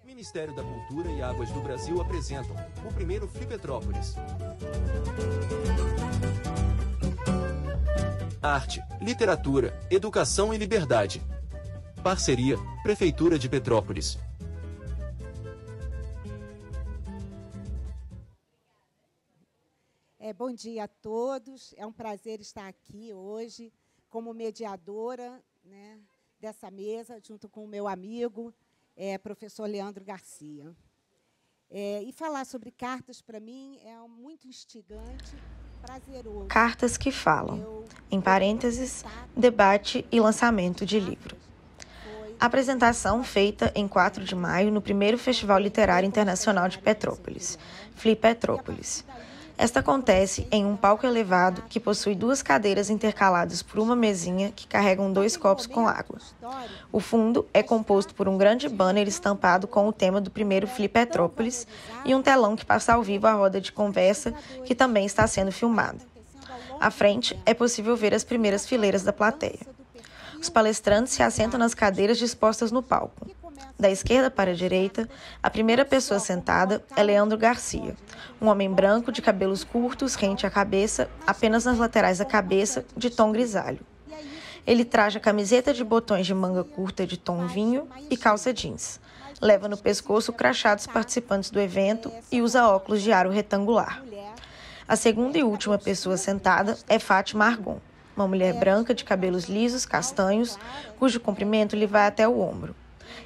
O Ministério da Cultura e Águas do Brasil apresentam o primeiro Flipetrópolis. Arte, literatura, educação e liberdade. Parceria, Prefeitura de Petrópolis. Bom dia a todos. É um prazer estar aqui hoje como mediadora, né, dessa mesa, junto com o meu amigo, professor Leandro Garcia. E falar sobre cartas, para mim, é muito instigante, prazeroso. Cartas que falam, em parênteses, debate e lançamento de livro. Apresentação feita em 4 de maio no primeiro Festival Literário Internacional de Petrópolis, Flipetrópolis. Esta acontece em um palco elevado que possui 2 cadeiras intercaladas por uma mesinha que carregam 2 copos com água. O fundo é composto por um grande banner estampado com o tema do primeiro Flipetrópolis e um telão que passa ao vivo a roda de conversa, que também está sendo filmada. À frente, é possível ver as primeiras fileiras da plateia. Os palestrantes se assentam nas cadeiras dispostas no palco. Da esquerda para a direita, a primeira pessoa sentada é Leandro Garcia, um homem branco de cabelos curtos rente à cabeça, apenas nas laterais da cabeça, de tom grisalho. Ele traja camiseta de botões de manga curta de tom vinho e calça jeans. Leva no pescoço o crachá dos participantes do evento e usa óculos de aro retangular. A segunda e última pessoa sentada é Fátima Argon, uma mulher branca de cabelos lisos, castanhos, cujo comprimento lhe vai até o ombro.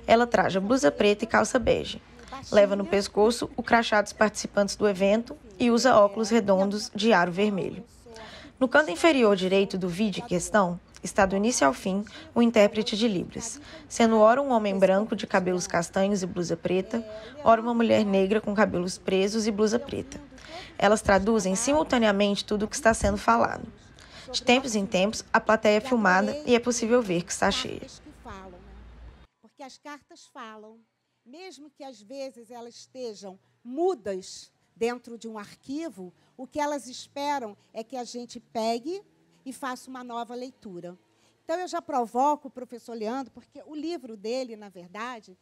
Ela traja blusa preta e calça bege. Leva no pescoço o crachá dos participantes do evento e usa óculos redondos de aro vermelho. No canto inferior direito do vídeo em questão, está do início ao fim o intérprete de Libras, sendo ora um homem branco de cabelos castanhos e blusa preta, ora uma mulher negra com cabelos presos e blusa preta. Elas traduzem simultaneamente tudo o que está sendo falado. De tempos em tempos, a plateia é filmada e é possível ver que está cheia. Porque as cartas falam, mesmo que às vezes elas estejam mudas dentro de um arquivo, o que elas esperam é que a gente pegue e faça uma nova leitura. Então, eu já provoco o professor Leandro, porque o livro dele, na verdade,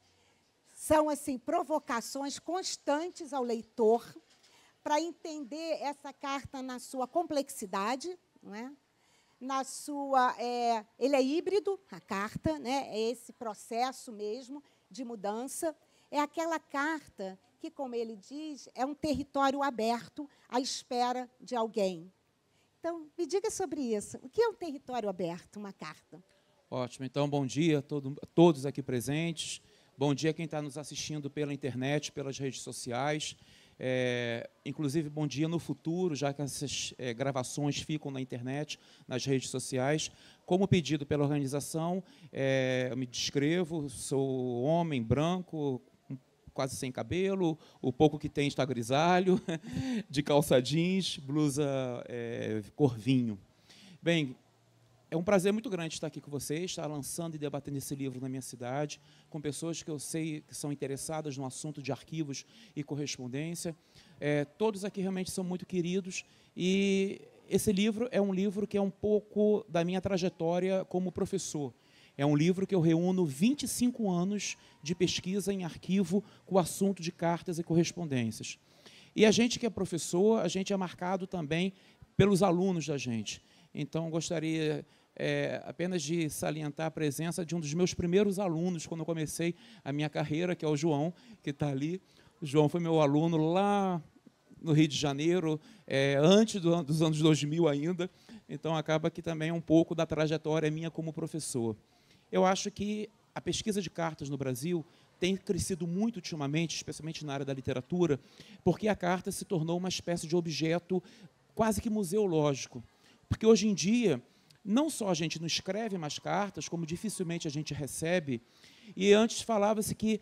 são assim, provocações constantes ao leitor para entender essa carta na sua complexidade, não é? Na sua, ele é híbrido, a carta, né? É esse processo mesmo de mudança. É aquela carta que, como ele diz, é um território aberto à espera de alguém. Então, me diga sobre isso. O que é um território aberto, uma carta? Ótimo. Então, bom dia a todos aqui presentes. Bom dia a quem está nos assistindo pela internet, pelas redes sociais. Inclusive, bom dia no futuro, já que essas gravações ficam na internet, nas redes sociais. Como pedido pela organização, eu me descrevo, sou homem branco, quase sem cabelo, o pouco que tem está grisalho, de calça jeans, blusa cor vinho. Bem, é um prazer muito grande estar aqui com vocês, estar lançando e debatendo esse livro na minha cidade, com pessoas que eu sei que são interessadas no assunto de arquivos e correspondência. Todos aqui realmente são muito queridos, e esse livro é um livro que é um pouco da minha trajetória como professor. É um livro que eu reúno 25 anos de pesquisa em arquivo com o assunto de cartas e correspondências. E a gente que é professor, a gente é marcado também pelos alunos da gente. Então, gostaria apenas de salientar a presença de um dos meus primeiros alunos, quando eu comecei a minha carreira, que é o João, que está ali. O João foi meu aluno lá no Rio de Janeiro, antes dos anos 2000 ainda. Então, acaba que também é um pouco da trajetória minha como professor. Eu acho que a pesquisa de cartas no Brasil tem crescido muito ultimamente, especialmente na área da literatura, porque a carta se tornou uma espécie de objeto quase que museológico. Porque, hoje em dia, não só a gente não escreve mais cartas, como dificilmente a gente recebe, e antes falava-se que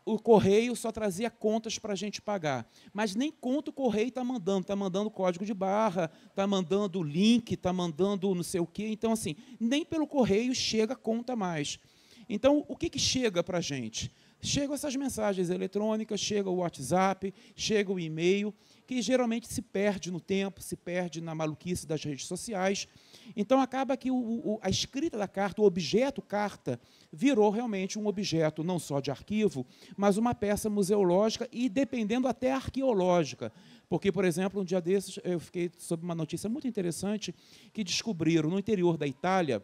o correio só trazia contas para a gente pagar. Mas nem conta o correio está mandando código de barra, está mandando link, está mandando não sei o quê. Então, assim, nem pelo correio chega conta mais. Então, o que chega para a gente? chegam essas mensagens eletrônicas, chega o WhatsApp, chega o e-mail, que geralmente se perde no tempo, se perde na maluquice das redes sociais. Então, acaba que a escrita da carta, o objeto carta, virou realmente um objeto não só de arquivo, mas uma peça museológica e, dependendo, até arqueológica. Porque, por exemplo, um dia desses, eu fiquei sob uma notícia muito interessante que descobriram, no interior da Itália,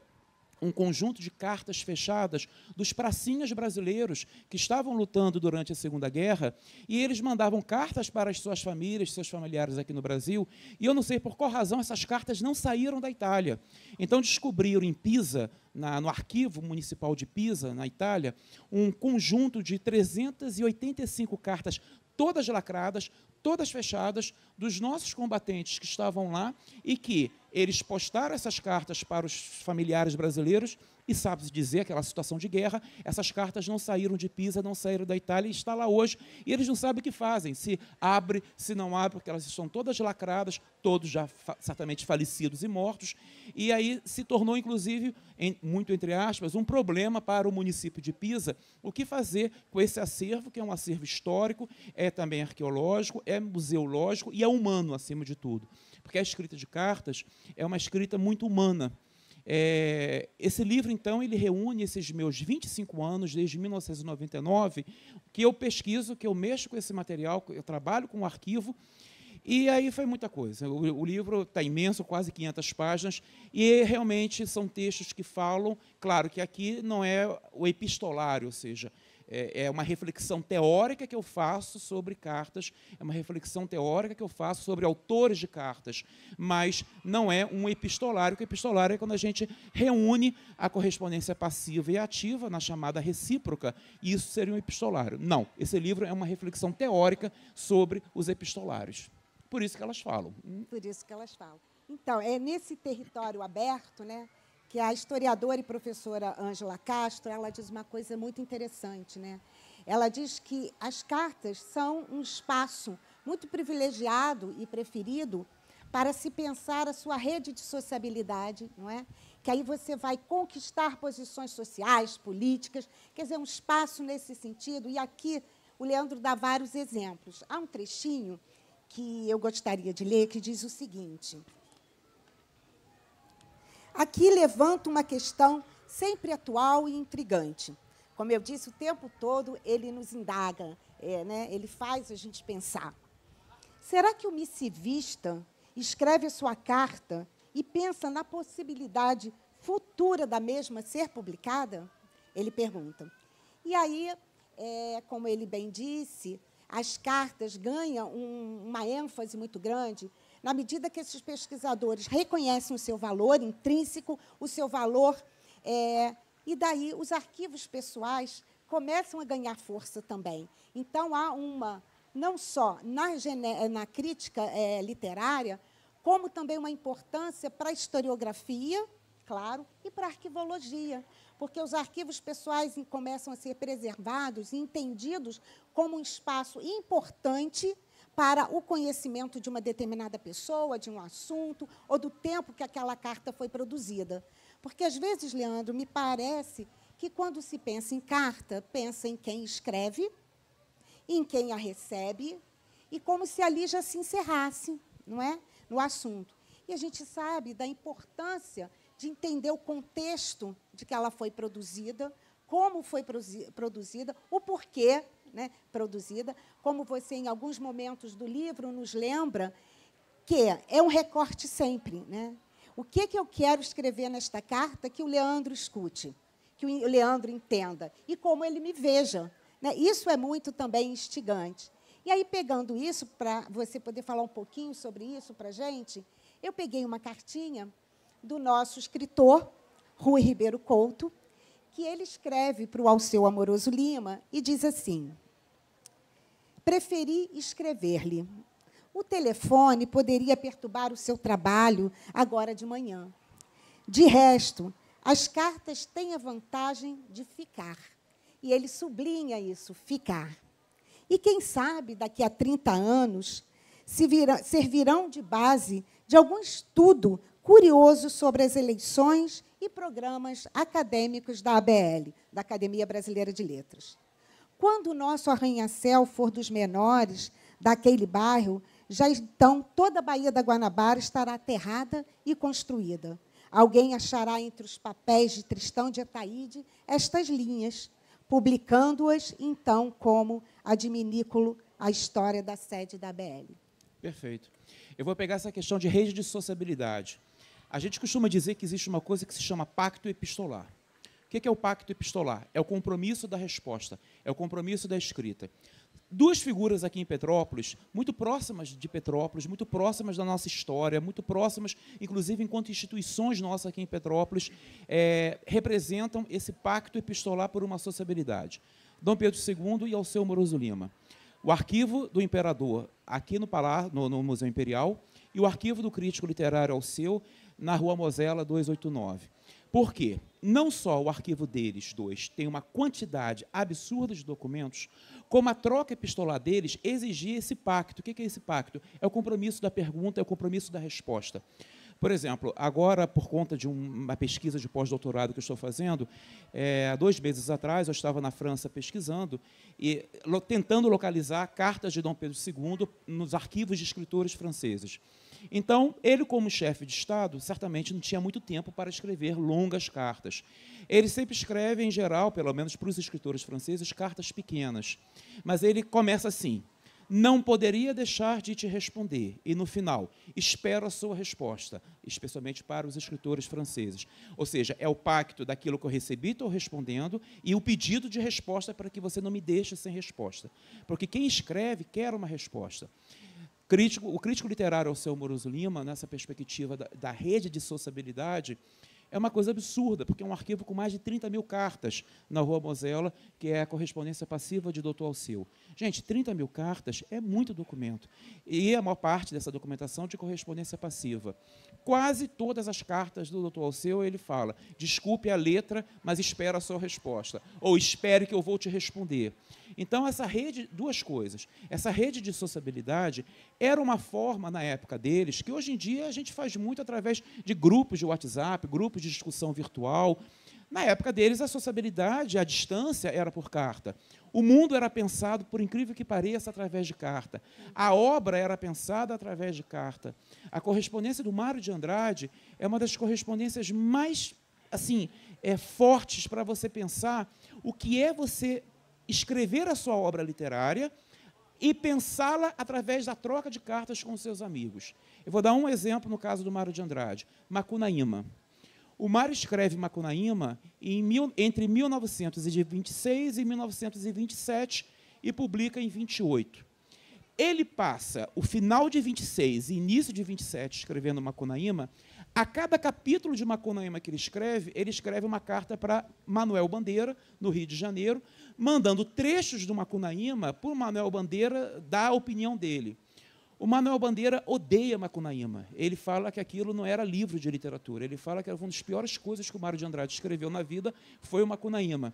um conjunto de cartas fechadas dos pracinhas brasileiros que estavam lutando durante a Segunda Guerra, e eles mandavam cartas para as suas famílias, seus familiares aqui no Brasil, e eu não sei por qual razão essas cartas não saíram da Itália. Então, descobriram em Pisa, no arquivo municipal de Pisa, na Itália, um conjunto de 385 cartas, todas lacradas, todas fechadas, dos nossos combatentes que estavam lá e que eles postaram essas cartas para os familiares brasileiros e, sabe-se dizer, aquela situação de guerra, essas cartas não saíram de Pisa, não saíram da Itália, e está lá hoje, e eles não sabem o que fazem, se abre, se não abre, porque elas estão todas lacradas, todos já certamente falecidos e mortos, e aí se tornou, inclusive, muito entre aspas, um problema para o município de Pisa, o que fazer com esse acervo, que é um acervo histórico, é também arqueológico, é museológico e é humano, acima de tudo. Porque a escrita de cartas é uma escrita muito humana. Esse livro, então, ele reúne esses meus 25 anos, desde 1999, que eu pesquiso, que eu mexo com esse material, eu trabalho com o arquivo, e aí foi muita coisa. O livro está imenso, quase 500 páginas, e realmente são textos que falam, claro que aqui não é o epistolário, ou seja, é uma reflexão teórica que eu faço sobre cartas, é uma reflexão teórica que eu faço sobre autores de cartas, mas não é um epistolário, que epistolário é quando a gente reúne a correspondência passiva e ativa na chamada recíproca, e isso seria um epistolário. Não, esse livro é uma reflexão teórica sobre os epistolários. Por isso que elas falam. Por isso que elas falam. Então, é nesse território aberto, né, que a historiadora e professora Ângela Castro, ela diz uma coisa muito interessante, né? Ela diz que as cartas são um espaço muito privilegiado e preferido para se pensar a sua rede de sociabilidade, não é? Que aí você vai conquistar posições sociais, políticas, quer dizer, um espaço nesse sentido. E aqui o Leandro dá vários exemplos. Há um trechinho que eu gostaria de ler que diz o seguinte: aqui levanta uma questão sempre atual e intrigante. Como eu disse, o tempo todo ele nos indaga, né? Ele faz a gente pensar. Será que o missivista escreve a sua carta e pensa na possibilidade futura da mesma ser publicada? Ele pergunta. E aí, como ele bem disse, as cartas ganham uma ênfase muito grande na medida que esses pesquisadores reconhecem o seu valor intrínseco, o seu valor, e daí os arquivos pessoais começam a ganhar força também. Então, há uma, não só na crítica literária, como também uma importância para a historiografia, claro, e para a arquivologia, porque os arquivos pessoais começam a ser preservados e entendidos como um espaço importante para o conhecimento de uma determinada pessoa, de um assunto, ou do tempo que aquela carta foi produzida. Porque, às vezes, Leandro, me parece que, quando se pensa em carta, pensa em quem escreve, em quem a recebe, e como se ali já se encerrasse, não é? No assunto. E a gente sabe da importância de entender o contexto de que ela foi produzida, como foi produzida, o porquê, né, produzida, como você, em alguns momentos do livro, nos lembra, que é um recorte sempre. Né? O que eu quero escrever nesta carta que o Leandro escute, que o Leandro entenda, e como ele me veja. Né? Isso é muito também instigante. E aí, pegando isso, para você poder falar um pouquinho sobre isso para a gente, eu peguei uma cartinha do nosso escritor, Rui Ribeiro Couto, que ele escreve para o Alceu Amoroso Lima e diz assim: preferi escrever-lhe. O telefone poderia perturbar o seu trabalho agora de manhã. De resto, as cartas têm a vantagem de ficar. E ele sublinha isso, ficar. E, quem sabe, daqui a 30 anos, servirão de base de algum estudo curioso sobre as eleições e programas acadêmicos da ABL, da Academia Brasileira de Letras. Quando o nosso arranha-céu for dos menores daquele bairro, já então toda a Baía da Guanabara estará aterrada e construída. Alguém achará entre os papéis de Tristão de Ataíde estas linhas, publicando-as, então, como adminículo à história da sede da ABL. Perfeito. Eu vou pegar essa questão de rede de sociabilidade. A gente costuma dizer que existe uma coisa que se chama pacto epistolar. O que é o pacto epistolar? É o compromisso da resposta, é o compromisso da escrita. Duas figuras aqui em Petrópolis, muito próximas de Petrópolis, muito próximas da nossa história, muito próximas, inclusive, enquanto instituições nossas aqui em Petrópolis, representam esse pacto epistolar por uma sociabilidade. Dom Pedro II e Alceu Moroso Lima. O arquivo do imperador, aqui no Museu Imperial, e o arquivo do crítico literário Alceu, na Rua Mosela 289. Por quê? Não só o arquivo deles dois tem uma quantidade absurda de documentos, como a troca epistolar deles exigia esse pacto. O que é esse pacto? É o compromisso da pergunta, é o compromisso da resposta. Por exemplo, agora, por conta de uma pesquisa de pós-doutorado que eu estou fazendo, 2 meses atrás, eu estava na França pesquisando e tentando localizar cartas de Dom Pedro II nos arquivos de escritores franceses. Então, ele, como chefe de Estado, certamente não tinha muito tempo para escrever longas cartas. Ele sempre escreve, em geral, pelo menos para os escritores franceses, cartas pequenas. Mas ele começa assim: não poderia deixar de te responder. E, no final, espero a sua resposta, especialmente para os escritores franceses. Ou seja, é o pacto daquilo que eu recebi, estou respondendo, e o pedido de resposta para que você não me deixe sem resposta. Porque quem escreve quer uma resposta. O crítico literário Alceu Moroso Lima, nessa perspectiva da rede de sociabilidade, é uma coisa absurda, porque é um arquivo com mais de 30 mil cartas na Rua Mosela, que é a correspondência passiva de Dr. Alceu. Gente, 30 mil cartas é muito documento. E a maior parte dessa documentação de correspondência passiva. Quase todas as cartas do Dr. Alceu, ele fala: desculpe a letra, mas espera a sua resposta. Ou espere que eu vou te responder. Então, essa rede, duas coisas. Essa rede de sociabilidade era uma forma, na época deles, que hoje em dia a gente faz muito através de grupos de WhatsApp, grupos de discussão virtual. Na época deles, a sociabilidade, a distância, era por carta. O mundo era pensado, por incrível que pareça, através de carta. A obra era pensada através de carta. A correspondência do Mário de Andrade é uma das correspondências mais fortes para você pensar o que é você escrever a sua obra literária e pensá-la através da troca de cartas com seus amigos. Eu vou dar um exemplo no caso do Mário de Andrade, Macunaíma. O Mário escreve Macunaíma entre 1926 e 1927 e publica em 28. Ele passa o final de 26 e início de 27 escrevendo Macunaíma. A cada capítulo de Macunaíma que ele escreve uma carta para Manuel Bandeira, no Rio de Janeiro, mandando trechos do Macunaíma para o Manuel Bandeira dar a opinião dele. O Manuel Bandeira odeia Macunaíma. Ele fala que aquilo não era livro de literatura. Ele fala que era uma das piores coisas que o Mário de Andrade escreveu na vida foi o Macunaíma.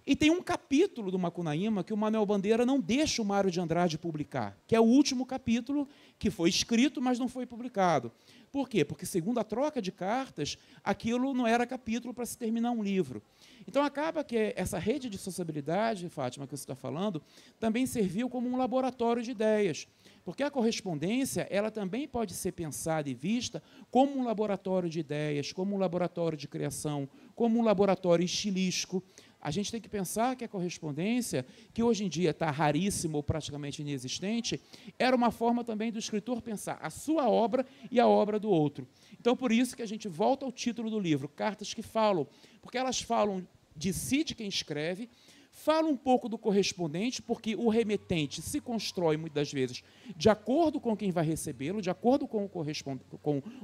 E tem um capítulo do Macunaíma que o Manuel Bandeira não deixa o Mário de Andrade publicar, que é o último capítulo que foi escrito, mas não foi publicado. Por quê? Porque, segundo a troca de cartas, aquilo não era capítulo para se terminar um livro. Então, acaba que essa rede de sociabilidade, Fátima, que você está falando, também serviu como um laboratório de ideias. Porque a correspondência, ela também pode ser pensada e vista como um laboratório de ideias, como um laboratório de criação, como um laboratório estilístico. A gente tem que pensar que a correspondência, que hoje em dia está raríssima ou praticamente inexistente, era uma forma também do escritor pensar a sua obra e a obra do outro. Então, por isso que a gente volta ao título do livro, Cartas que Falam, porque elas falam de si, de quem escreve, fala um pouco do correspondente, porque o remetente se constrói, muitas das vezes, de acordo com quem vai recebê-lo, de acordo com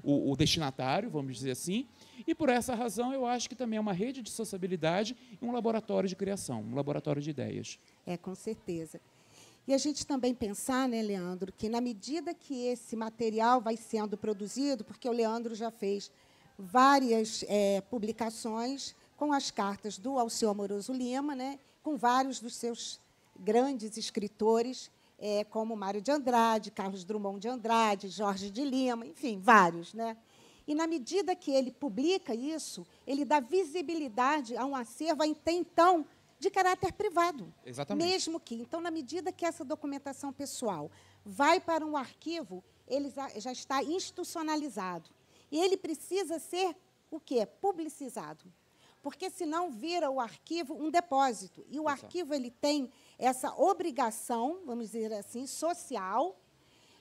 o destinatário, vamos dizer assim, e, por essa razão, eu acho que também é uma rede de sociabilidade e um laboratório de criação, um laboratório de ideias. Com certeza. E a gente também pensar, né, Leandro, que, na medida que esse material vai sendo produzido, porque o Leandro já fez várias publicações com as cartas do Alceu Amoroso Lima, né, com vários dos seus grandes escritores, como Mário de Andrade, Carlos Drummond de Andrade, Jorge de Lima, enfim, vários, né? E, na medida que ele publica isso, ele dá visibilidade a um acervo até então de caráter privado. Exatamente. Mesmo que, então, na medida que essa documentação pessoal vai para um arquivo, ele já está institucionalizado. E ele precisa ser o quê? Publicizado. Porque, senão, vira o arquivo um depósito. E o arquivo ele tem essa obrigação, vamos dizer assim, social,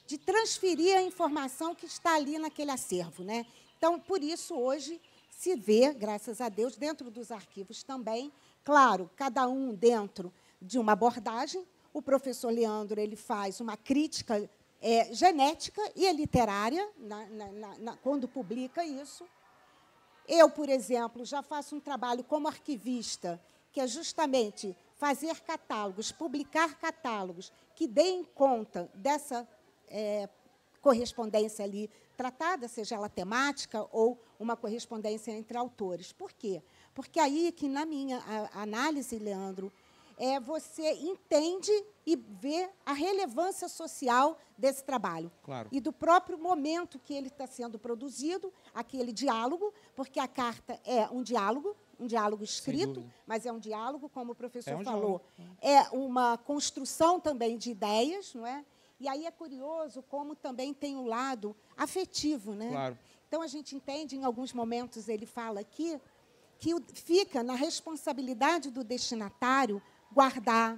de transferir a informação que está ali naquele acervo, né? Então, por isso, hoje, se vê, graças a Deus, dentro dos arquivos também, claro, cada um dentro de uma abordagem. O professor Leandro ele faz uma crítica genética e literária quando publica isso. Eu, por exemplo, já faço um trabalho como arquivista, que é justamente fazer catálogos, publicar catálogos que deem conta dessa correspondência ali tratada, seja ela temática ou uma correspondência entre autores. Por quê? Porque aí que, na minha análise, Leandro, você entende e vê a relevância social desse trabalho. Claro. E do próprio momento que ele está sendo produzido, aquele diálogo, porque a carta é um diálogo escrito, mas é um diálogo, como o professor falou. É uma construção também de ideias, não é? E aí é curioso como também tem o lado afetivo, né? Claro. Então, a gente entende, em alguns momentos, ele fala aqui, que fica na responsabilidade do destinatário guardar,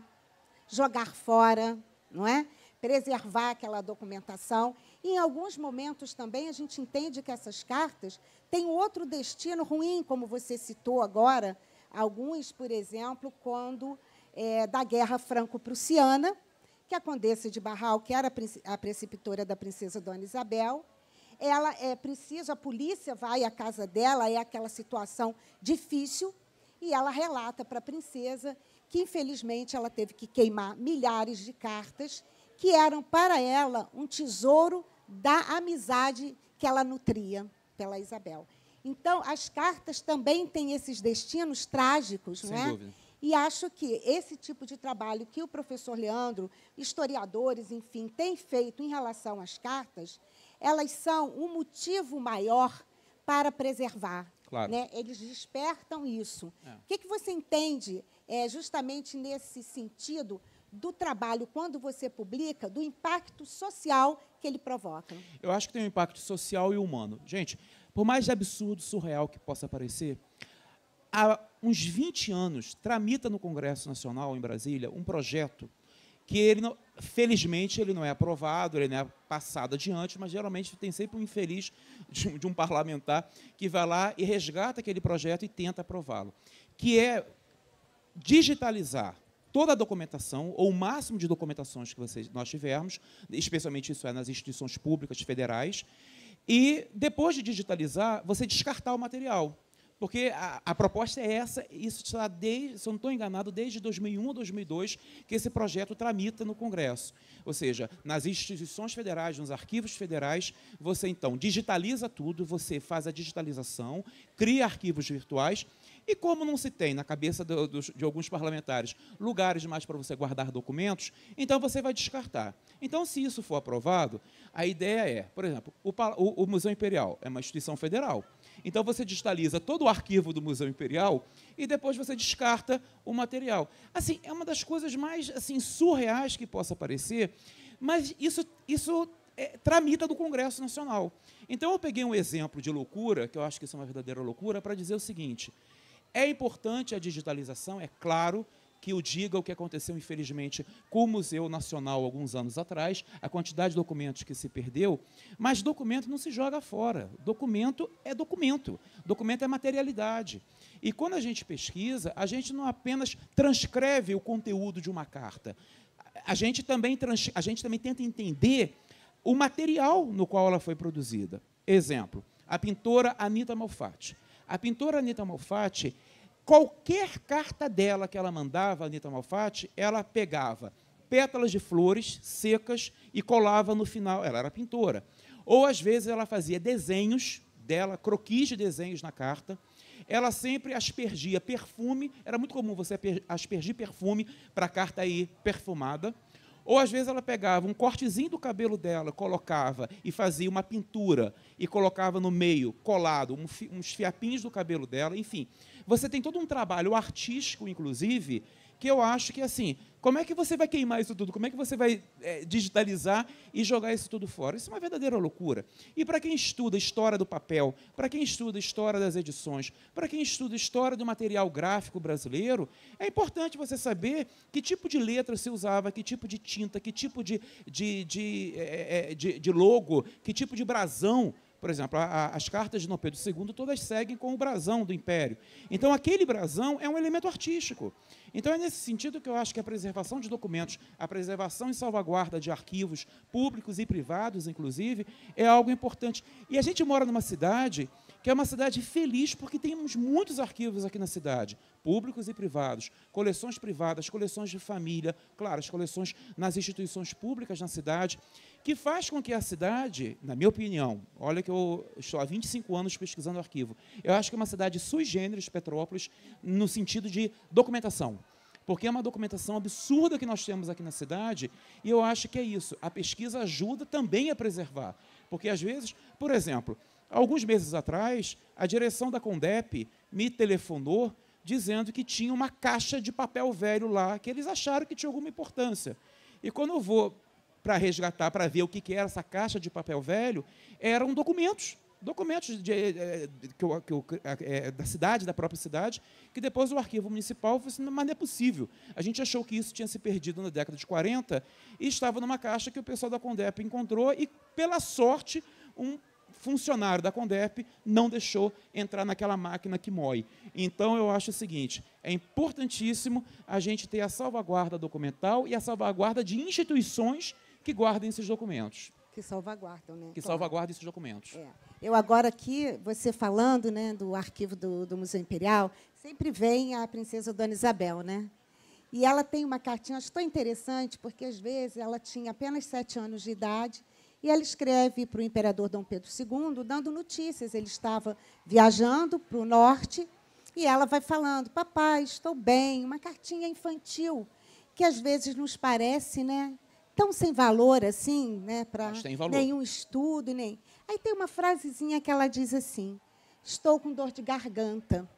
jogar fora, não é? Preservar aquela documentação. E, em alguns momentos, também, a gente entende que essas cartas têm outro destino ruim, como você citou agora, alguns, por exemplo, quando da Guerra Franco-Prussiana, que a Condessa de Barral, que era a preceptora da princesa Dona Isabel, ela a polícia vai à casa dela, é aquela situação difícil, e ela relata para a princesa que, infelizmente, ela teve que queimar milhares de cartas que eram, para ela, um tesouro da amizade que ela nutria pela Isabel. Então, as cartas também têm esses destinos trágicos, não é? Sem dúvida. E acho que esse tipo de trabalho que o professor Leandro, historiadores, enfim, tem feito em relação às cartas, elas são um motivo maior para preservar. Claro. Né? Eles despertam isso. O que você entende justamente nesse sentido do trabalho, quando você publica, do impacto social que ele provoca? Eu acho que tem um impacto social e humano. Gente, por mais absurdo, surreal que possa parecer, há uns 20 anos, tramita no Congresso Nacional, em Brasília, um projeto que, felizmente, ele não é aprovado, ele não é passado adiante, mas, geralmente, tem sempre um infeliz de um parlamentar que vai lá e resgata aquele projeto e tenta aprová-lo, que é digitalizar toda a documentação, ou o máximo de documentações que nós tivermos, especialmente isso nas instituições públicas federais, e, depois de digitalizar, você descartar o material. Porque a proposta é essa, isso está desde, se eu não estou enganado, desde 2001 ou 2002, que esse projeto tramita no Congresso. Ou seja, nas instituições federais, nos arquivos federais, você, então, digitaliza tudo, você faz a digitalização, cria arquivos virtuais, e como não se tem, na cabeça de alguns parlamentares, lugares mais para você guardar documentos, então você vai descartar. Então, se isso for aprovado, a ideia é, por exemplo, o Museu Imperial é uma instituição federal. Então, você digitaliza todo o arquivo do Museu Imperial e depois você descarta o material. Assim, é uma das coisas mais assim, surreais que possa parecer, mas isso tramita do Congresso Nacional. Então, eu peguei um exemplo de loucura, que eu acho que isso é uma verdadeira loucura, para dizer o seguinte: é importante a digitalização, é claro que eu diga o que aconteceu, infelizmente, com o Museu Nacional alguns anos atrás, a quantidade de documentos que se perdeu, mas documento não se joga fora. Documento é documento. Documento é materialidade. E quando a gente pesquisa, a gente não apenas transcreve o conteúdo de uma carta, a gente também tenta entender o material no qual ela foi produzida. Exemplo, a pintora Anita Malfatti. A pintora Anita Malfatti, qualquer carta dela que ela mandava, a Anita Malfatti, ela pegava pétalas de flores secas e colava no final. Ela era pintora. Ou, às vezes, ela fazia desenhos dela, croquis de desenhos na carta. Ela sempre aspergia perfume. Era muito comum você aspergir perfume para a carta ir perfumada. Ou, às vezes, ela pegava um cortezinho do cabelo dela, colocava e fazia uma pintura e colocava no meio, colado, uns fiapinhos do cabelo dela, enfim. você tem todo um trabalho artístico, inclusive, que eu acho que, assim, como é que você vai queimar isso tudo? Como é que você vai digitalizar e jogar isso tudo fora? Isso é uma verdadeira loucura. E para quem estuda história do papel, para quem estuda história das edições, para quem estuda história do material gráfico brasileiro, é importante você saber que tipo de letra se usava, que tipo de tinta, que tipo de logo, que tipo de brasão. Por exemplo, as cartas de Dom Pedro II todas seguem com o brasão do Império. Então, aquele brasão é um elemento artístico. Então, é nesse sentido que eu acho que a preservação de documentos, a preservação e salvaguarda de arquivos públicos e privados, inclusive, é algo importante. E a gente mora numa cidade que é uma cidade feliz, porque temos muitos arquivos aqui na cidade, públicos e privados, coleções privadas, coleções de família, claro, as coleções nas instituições públicas na cidade, que faz com que a cidade, na minha opinião, olha que eu estou há 25 anos pesquisando arquivo, eu acho que é uma cidade sui generis, Petrópolis, no sentido de documentação, porque é uma documentação absurda que nós temos aqui na cidade, e eu acho que é isso, a pesquisa ajuda também a preservar, porque às vezes, por exemplo, alguns meses atrás, a direção da Condep me telefonou dizendo que tinha uma caixa de papel velho lá, que eles acharam que tinha alguma importância. E quando eu vou para resgatar, para ver o que era essa caixa de papel velho, eram documentos da cidade, da própria cidade, que depois o arquivo municipal falou assim, mas não é possível. A gente achou que isso tinha se perdido na década de 40 e estava numa caixa que o pessoal da Condep encontrou e, pela sorte, um funcionário da Condep não deixou entrar naquela máquina que moe. Então, eu acho o seguinte, é importantíssimo a gente ter a salvaguarda documental e a salvaguarda de instituições que guardem esses documentos. Que salvaguardam, né? Que salvaguardem esses documentos. É. Eu agora aqui, você falando, né, do arquivo do Museu Imperial, sempre vem a princesa Dona Isabel, né? E ela tem uma cartinha, acho tão interessante, porque, às vezes, ela tinha apenas 7 anos de idade, e ela escreve para o imperador Dom Pedro II, dando notícias. Ele estava viajando para o norte, e ela vai falando, papai, estou bem, uma cartinha infantil, que, às vezes, nos parece, né, tão sem valor assim, né, para nenhum estudo. Nem. Aí tem uma frasezinha que ela diz assim, estou com dor de garganta.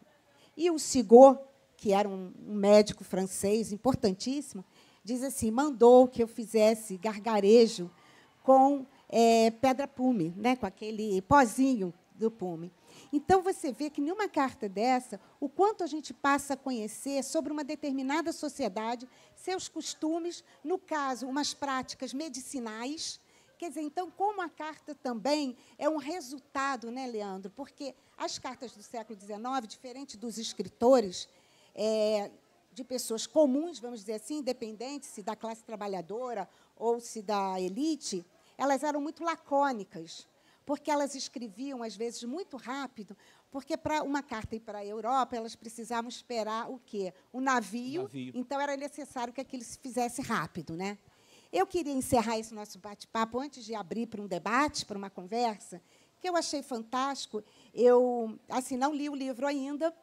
E o Sigot, que era um médico francês importantíssimo, diz assim, mandou que eu fizesse gargarejo com pedra pume, né, com aquele pozinho do pume. Então, você vê que, numa carta dessa, o quanto a gente passa a conhecer sobre uma determinada sociedade, seus costumes, no caso, umas práticas medicinais. Quer dizer, então, como a carta também é um resultado, né, Leandro? Porque as cartas do século XIX, diferente dos escritores, de pessoas comuns, vamos dizer assim, independentes, se da classe trabalhadora ou se da elite, elas eram muito lacônicas, porque elas escreviam, às vezes, muito rápido, porque, para uma carta ir para a Europa, elas precisavam esperar o quê? O navio. Então, era necessário que aquilo se fizesse rápido, né? Eu queria encerrar esse nosso bate-papo, antes de abrir para um debate, para uma conversa, que eu achei fantástico. Eu, assim, não li o livro ainda,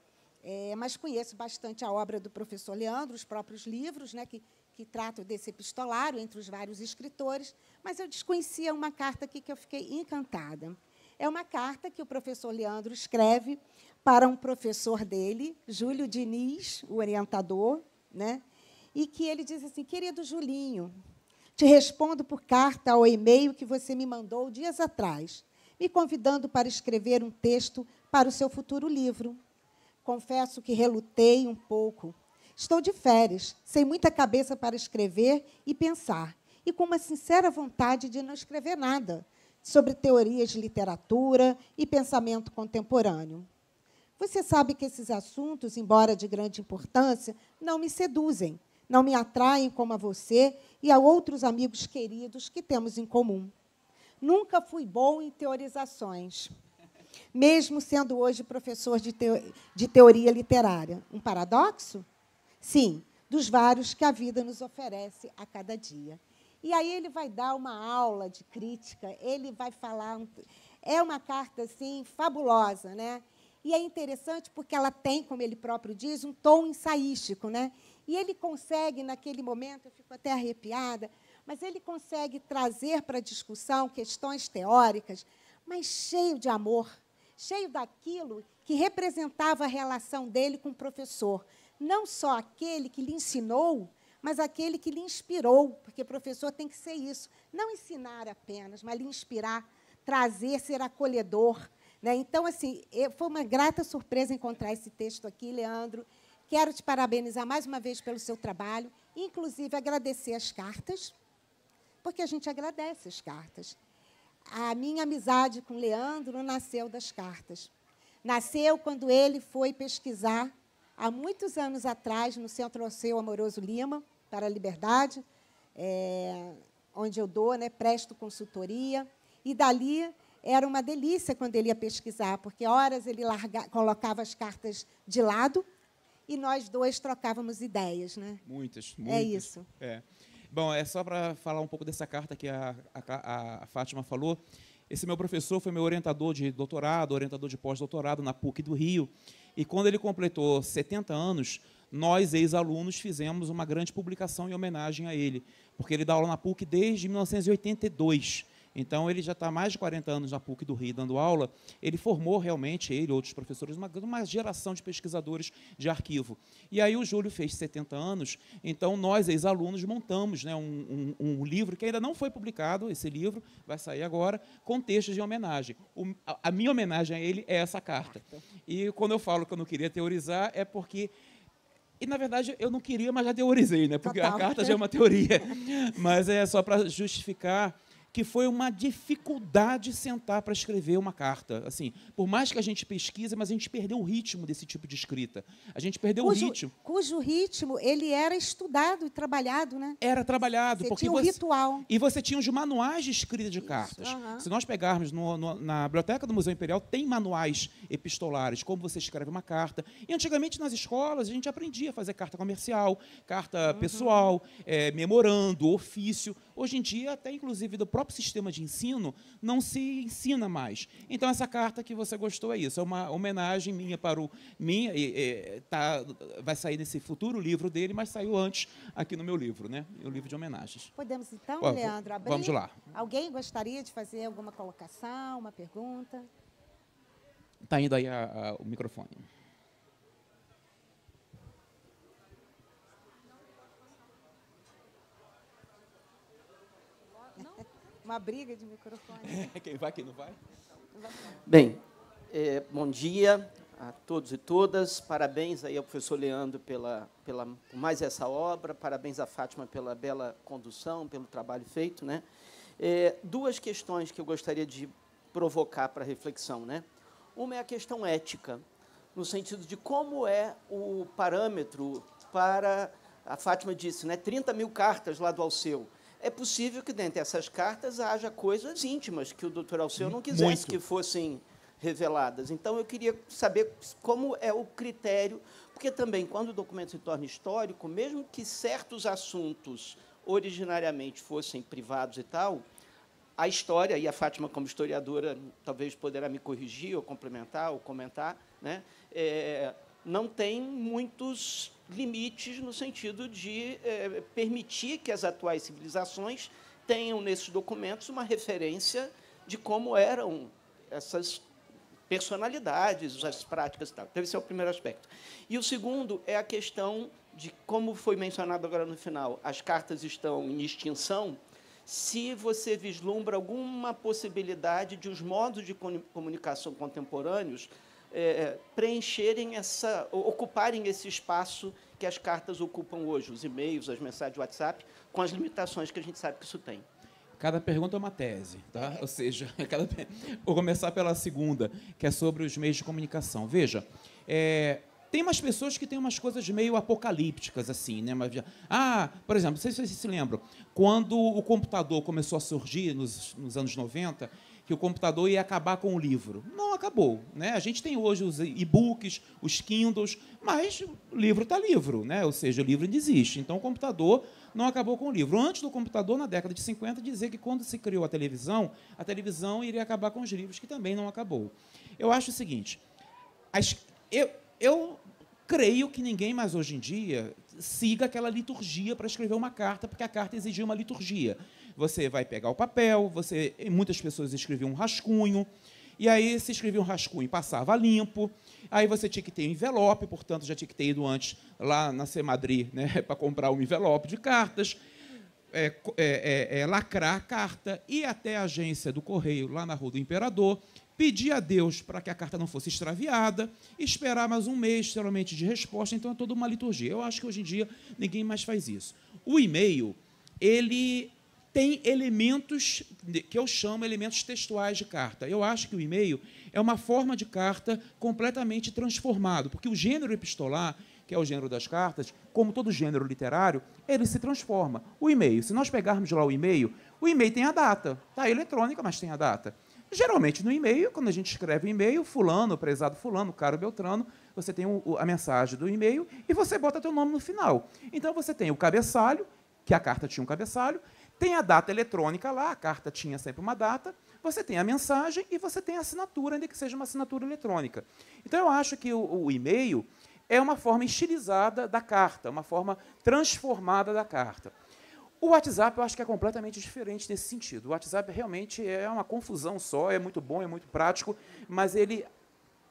mas conheço bastante a obra do professor Leandro, os próprios livros, né, que tratam desse epistolário entre os vários escritores, mas eu desconhecia uma carta aqui que eu fiquei encantada. É uma carta que o professor Leandro escreve para um professor dele, Júlio Diniz, o orientador, né, e que ele diz assim, querido Julinho, te respondo por carta ao e-mail que você me mandou dias atrás, me convidando para escrever um texto para o seu futuro livro. Confesso que relutei um pouco. Estou de férias, sem muita cabeça para escrever e pensar, e com uma sincera vontade de não escrever nada sobre teorias de literatura e pensamento contemporâneo. Você sabe que esses assuntos, embora de grande importância, não me seduzem, não me atraem como a você e a outros amigos queridos que temos em comum. Nunca fui bom em teorizações, mesmo sendo hoje professor de teoria literária. Um paradoxo? Sim, dos vários que a vida nos oferece a cada dia. E aí ele vai dar uma aula de crítica, ele vai falar... É uma carta, assim, fabulosa, né? E é interessante porque ela tem, como ele próprio diz, um tom ensaístico, né? E ele consegue, naquele momento, eu fico até arrepiada, mas ele consegue trazer para a discussão questões teóricas, mas cheio de amor, cheio daquilo que representava a relação dele com o professor. Não só aquele que lhe ensinou, mas aquele que lhe inspirou, porque professor tem que ser isso, não ensinar apenas, mas lhe inspirar, trazer, ser acolhedor. Né? Então, assim, foi uma grata surpresa encontrar esse texto aqui, Leandro. Quero te parabenizar mais uma vez pelo seu trabalho, inclusive agradecer as cartas, porque a gente agradece as cartas. A minha amizade com Leandro nasceu das cartas. Nasceu quando ele foi pesquisar, há muitos anos atrás, no Centro Alceu Amoroso Lima, para a Liberdade, onde eu dou, né, presto consultoria, e dali era uma delícia quando ele ia pesquisar, porque horas ele colocava as cartas de lado e nós dois trocávamos ideias. Né? Muitas. É isso. Bom, é só para falar um pouco dessa carta que a Fátima falou. Esse meu professor foi meu orientador de doutorado, orientador de pós-doutorado na PUC do Rio, e quando ele completou 70 anos, nós, ex-alunos, fizemos uma grande publicação em homenagem a ele, porque ele dá aula na PUC desde 1982. Então, ele já está há mais de 40 anos na PUC do Rio dando aula. Ele formou realmente, ele e outros professores, uma geração de pesquisadores de arquivo. E aí o Júlio fez 70 anos, então nós, ex-alunos, montamos, né, um livro que ainda não foi publicado, esse livro vai sair agora, com textos de homenagem. A minha homenagem a ele é essa carta. E quando eu falo que eu não queria teorizar, é porque... E, na verdade, eu não queria, mas já teorizei, né? Porque a carta já é uma teoria. Mas é só para justificar que foi uma dificuldade sentar para escrever uma carta. Assim, por mais que a gente pesquise, mas a gente perdeu o ritmo desse tipo de escrita. A gente perdeu o ritmo. Cujo ritmo, ele era estudado e trabalhado, né? Era trabalhado. Você tinha um ritual. E você tinha os manuais de escrita de cartas. Se nós pegarmos na Biblioteca do Museu Imperial, tem manuais epistolares, como você escreve uma carta. E, antigamente, nas escolas, a gente aprendia a fazer carta comercial, carta pessoal, memorando, ofício. Hoje em dia, até, inclusive, do próprio sistema de ensino, não se ensina mais. Então, essa carta que você gostou é isso, é uma homenagem minha para o... vai sair nesse futuro livro dele, mas saiu antes aqui no meu livro, né? O livro de homenagens. Podemos, então, Leandro, abrir? Vamos lá. Alguém gostaria de fazer alguma colocação, uma pergunta? Está indo aí o microfone. Uma briga de microfone. Quem vai, quem não vai? Bem, bom dia a todos e todas. Parabéns aí ao professor Leandro por mais essa obra. Parabéns à Fátima pela bela condução, pelo trabalho feito. Né? Duas questões que eu gostaria de provocar para reflexão. Né? Uma é a questão ética, no sentido de como é o parâmetro para... A Fátima disse, né, 30 mil cartas lá do Alceu. É possível que, dentre essas cartas, haja coisas íntimas que o doutor Alceu não quisesse que fossem reveladas. Então, eu queria saber como é o critério, porque também, quando o documento se torna histórico, mesmo que certos assuntos originariamente fossem privados e tal, a história, e a Fátima, como historiadora, talvez poderá me corrigir, ou complementar, ou comentar, né, não tem muitos limites no sentido de permitir que as atuais civilizações tenham, nesses documentos, uma referência de como eram essas personalidades, as práticas e tal. Então, esse é o primeiro aspecto. E o segundo é a questão de, como foi mencionado agora no final, as cartas estão em extinção, se você vislumbra alguma possibilidade de os modos de comunicação contemporâneos preencherem ocuparem esse espaço que as cartas ocupam hoje, os e-mails, as mensagens de WhatsApp, com as limitações que a gente sabe que isso tem. Cada pergunta é uma tese, tá? Ou seja, vou começar pela segunda, que é sobre os meios de comunicação. Veja, tem umas pessoas que têm umas coisas meio apocalípticas, assim, né? Por exemplo, não sei se vocês se lembram, quando o computador começou a surgir nos anos 90, que o computador ia acabar com o livro. Não acabou, né? A gente tem hoje os e-books, os Kindles, mas o livro está livro, né? Ou seja, o livro ainda existe. Então, o computador não acabou com o livro. Antes do computador, na década de 50, dizia que, quando se criou a televisão iria acabar com os livros, que também não acabou. Eu acho o seguinte, eu creio que ninguém mais, hoje em dia, siga aquela liturgia para escrever uma carta, porque a carta exigia uma liturgia. Você vai pegar o papel, muitas pessoas escreviam um rascunho, e aí se escrevia um rascunho, passava limpo, aí você tinha que ter um envelope, portanto, já tinha que ter ido antes lá na Semadri, né, para comprar um envelope de cartas, lacrar a carta, ir até a agência do Correio, lá na Rua do Imperador, pedir a Deus para que a carta não fosse extraviada, esperar mais um mês, geralmente, de resposta. Então, é toda uma liturgia. Eu acho que, hoje em dia, ninguém mais faz isso. O e-mail, ele tem elementos que eu chamo elementos textuais de carta. Eu acho que o e-mail é uma forma de carta completamente transformado, porque o gênero epistolar, que é o gênero das cartas, como todo gênero literário, ele se transforma. O e-mail, se nós pegarmos lá o e-mail tem a data. Está eletrônica, mas tem a data. Geralmente, no e-mail, quando a gente escreve um e-mail, fulano, prezado fulano, caro Beltrano, você tem a mensagem do e-mail e você bota teu nome no final. Então, você tem o cabeçalho, que a carta tinha um cabeçalho, tem a data eletrônica lá, a carta tinha sempre uma data, você tem a mensagem e você tem a assinatura, ainda que seja uma assinatura eletrônica. Então, eu acho que o e-mail é uma forma estilizada da carta, uma forma transformada da carta. O WhatsApp, eu acho que é completamente diferente nesse sentido. O WhatsApp realmente é uma confusão só, é muito bom, é muito prático, mas ele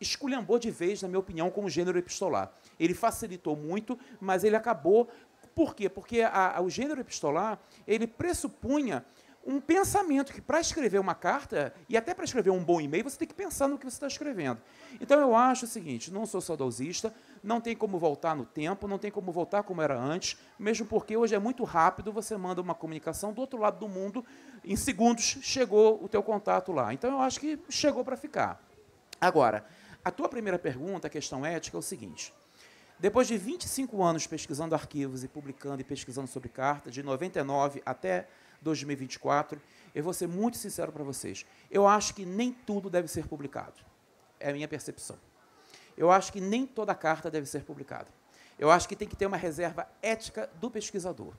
esculhambou de vez, na minha opinião, com o gênero epistolar. Ele facilitou muito, mas ele acabou... Por quê? Porque o gênero epistolar, ele pressupunha um pensamento que, para escrever uma carta, e até para escrever um bom e-mail, você tem que pensar no que você está escrevendo. Então, eu acho o seguinte, não sou saudosista, não tem como voltar no tempo, não tem como voltar como era antes, mesmo porque hoje é muito rápido, você manda uma comunicação do outro lado do mundo, em segundos chegou o teu contato lá. Então, eu acho que chegou para ficar. Agora, a tua primeira pergunta, a questão ética, é o seguinte: depois de 25 anos pesquisando arquivos e publicando e pesquisando sobre carta, de 99 até 2024, eu vou ser muito sincero para vocês. Eu acho que nem tudo deve ser publicado. É a minha percepção. Eu acho que nem toda carta deve ser publicada. Eu acho que tem que ter uma reserva ética do pesquisador.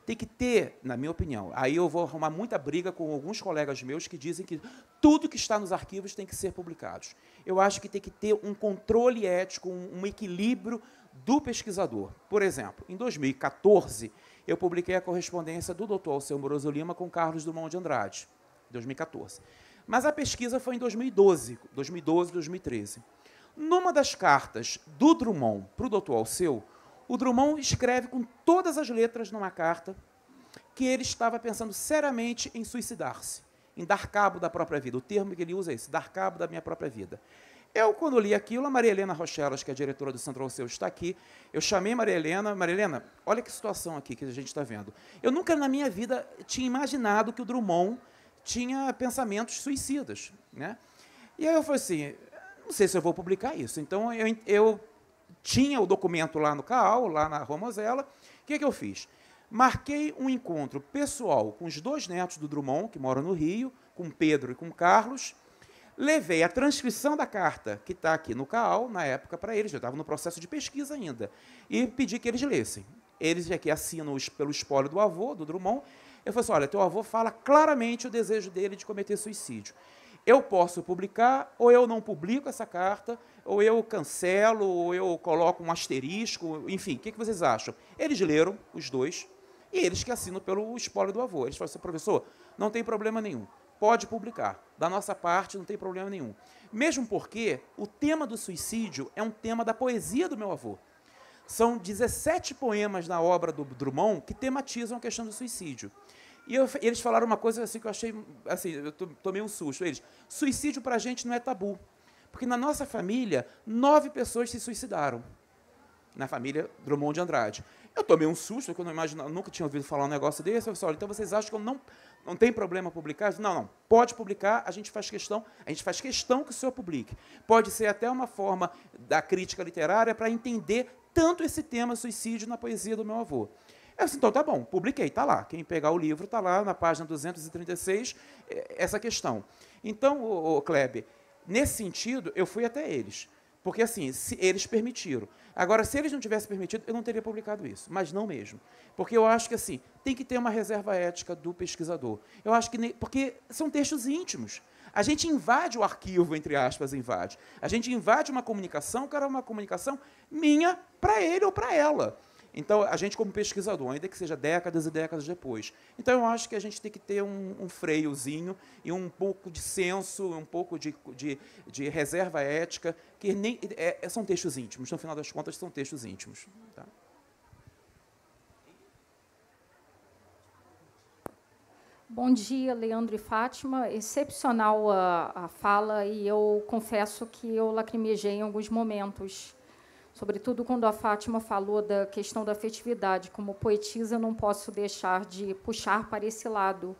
Tem que ter, na minha opinião, aí eu vou arrumar muita briga com alguns colegas meus que dizem que tudo que está nos arquivos tem que ser publicado. Eu acho que tem que ter um controle ético, um equilíbrio do pesquisador. Por exemplo, em 2014, eu publiquei a correspondência do Dr. Alceu Moroso Lima com Carlos Drummond de Andrade, 2014. Mas a pesquisa foi em 2012, 2013. Numa das cartas do Drummond para o Dr. Alceu, o Drummond escreve com todas as letras numa carta que ele estava pensando seriamente em suicidar-se, em dar cabo da própria vida. O termo que ele usa é esse, dar cabo da minha própria vida. Eu, quando li aquilo, a Maria Helena Rochelas, que é a diretora do Centro Alceu, está aqui. Eu chamei a Maria Helena, olha que situação aqui que a gente está vendo. Eu nunca na minha vida tinha imaginado que o Drummond tinha pensamentos suicidas, né? E aí eu falei assim, não sei se eu vou publicar isso. Então, eu tinha o documento lá no CAAL, lá na Rua Mosela. O que eu fiz? Marquei um encontro pessoal com os dois netos do Drummond, que moram no Rio, com Pedro e com Carlos. Levei a transcrição da carta, que está aqui no CAAL, na época, para eles. Eu estava no processo de pesquisa ainda. E pedi que eles lessem. Eles aqui assinam pelo espólio do avô, do Drummond. Eu falei assim, olha, teu avô fala claramente o desejo dele de cometer suicídio. Eu posso publicar, ou eu não publico essa carta, ou eu cancelo, ou eu coloco um asterisco, enfim, o que vocês acham? Eles leram, os dois, e eles que assinam pelo espólio do avô. Eles falaram assim, professor, não tem problema nenhum, pode publicar. Da nossa parte, não tem problema nenhum. Mesmo porque o tema do suicídio é um tema da poesia do meu avô. São 17 poemas na obra do Drummond que tematizam a questão do suicídio. E eles falaram uma coisa assim que eu achei, assim, eu tomei um susto. Eles, suicídio para a gente não é tabu. Porque na nossa família, 9 pessoas se suicidaram. Na família Drummond de Andrade. Eu tomei um susto, porque eu não imaginava, nunca tinha ouvido falar um negócio desse. Eu falei, olha, então vocês acham que eu não tem problema publicar? Disse, não, pode publicar, a gente faz questão que o senhor publique. Pode ser até uma forma da crítica literária para entender tanto esse tema suicídio na poesia do meu avô. Eu disse, então tá bom, publiquei, está lá. Quem pegar o livro está lá na página 236, essa questão. Então, Kleber, nesse sentido, eu fui até eles. Porque, assim, eles permitiram. Agora, se eles não tivessem permitido, eu não teria publicado isso, mas não mesmo. Porque eu acho que, assim, tem que ter uma reserva ética do pesquisador. Eu acho que, porque são textos íntimos. A gente invade o arquivo, entre aspas, invade. A gente invade uma comunicação que era uma comunicação minha para ele ou para ela. Então, a gente, como pesquisador, ainda que seja décadas e décadas depois. Então, eu acho que a gente tem que ter um freiozinho e um pouco de senso, um pouco de reserva ética, que nem, são textos íntimos, no final das contas, são textos íntimos. Tá? Bom dia, Leandro e Fátima. Excepcional a fala, e eu confesso que eu lacrimejei em alguns momentos, sobretudo quando a Fátima falou da questão da afetividade. Como poetisa, não posso deixar de puxar para esse lado.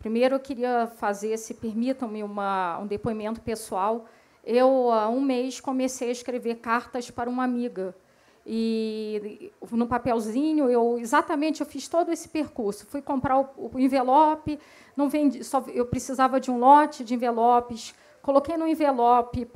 Primeiro, eu queria fazer, se permitam-me, um depoimento pessoal. Eu, há um mês, comecei a escrever cartas para uma amiga. E, no papelzinho, eu fiz todo esse percurso. Fui comprar o envelope, não vendi, eu precisava de um lote de envelopes. Coloquei no envelope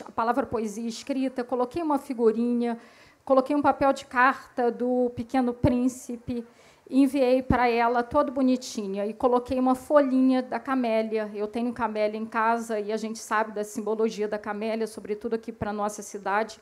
a palavra poesia escrita, coloquei uma figurinha, coloquei um papel de carta do Pequeno Príncipe, enviei para ela todo bonitinha, e coloquei uma folhinha da camélia. Eu tenho camélia em casa, e a gente sabe da simbologia da camélia, sobretudo aqui para a nossa cidade.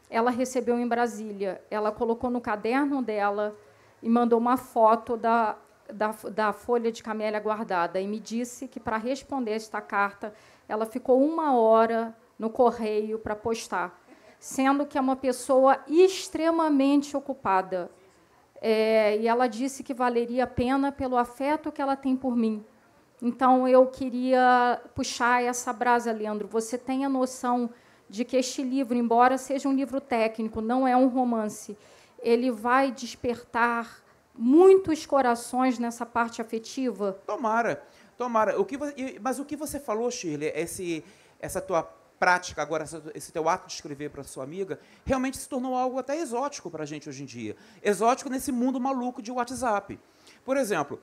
Ela recebeu em Brasília. Ela colocou no caderno dela e mandou uma foto da folha de camélia guardada, e me disse que, para responder esta carta, ela ficou 1 hora no correio para postar, sendo que é uma pessoa extremamente ocupada. E ela disse que valeria a pena pelo afeto que ela tem por mim. Então, eu queria puxar essa brasa, Leandro. Você tem a noção de que este livro, embora seja um livro técnico, não é um romance, ele vai despertar muitos corações nessa parte afetiva? Tomara, tomara. Mas o que você falou, Shirley, essa tua prática agora, esse teu ato de escrever para sua amiga, realmente se tornou algo até exótico para a gente hoje em dia. Exótico nesse mundo maluco de WhatsApp. Por exemplo,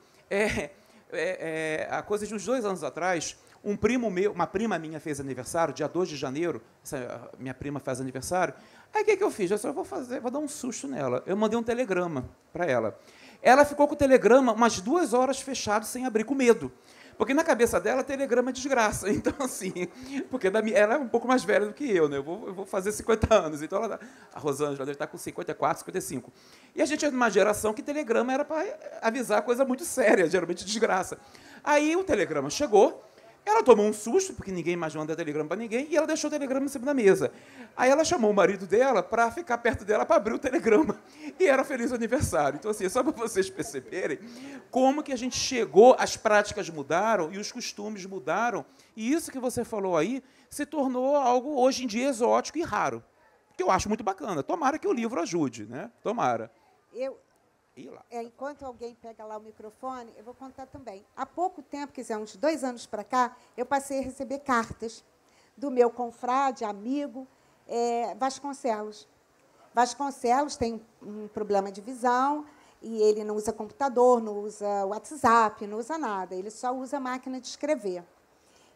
há coisa de uns 2 anos atrás, uma prima minha fez aniversário, dia 2 de janeiro, minha prima faz aniversário. Aí o que eu fiz? Eu vou dar um susto nela. Eu mandei um telegrama para ela. Ela ficou com o telegrama umas 2 horas fechado, sem abrir, com medo. Porque na cabeça dela, telegrama é desgraça. Então, assim, porque ela é um pouco mais velha do que eu, né? Eu vou fazer 50 anos. Então, a Rosângela deve estar com 54, 55. E a gente é de uma geração que telegrama era para avisar coisa muito séria, geralmente desgraça. Aí o telegrama chegou. Ela tomou um susto, porque ninguém mais manda telegrama para ninguém, e ela deixou o telegrama em cima da mesa. Aí ela chamou o marido dela para ficar perto dela, para abrir o telegrama. E era feliz aniversário. Então, assim, só para vocês perceberem como que a gente chegou, as práticas mudaram e os costumes mudaram. E isso que você falou aí se tornou algo, hoje em dia, exótico e raro. Que eu acho muito bacana. Tomara que o livro ajude, né? Tomara. Enquanto alguém pega lá o microfone, eu vou contar também. Há pouco tempo, quer dizer, uns 2 anos para cá, eu passei a receber cartas do meu confrade, amigo, Vasconcelos. Vasconcelos tem um problema de visão, e ele não usa computador, não usa WhatsApp, não usa nada, ele só usa máquina de escrever.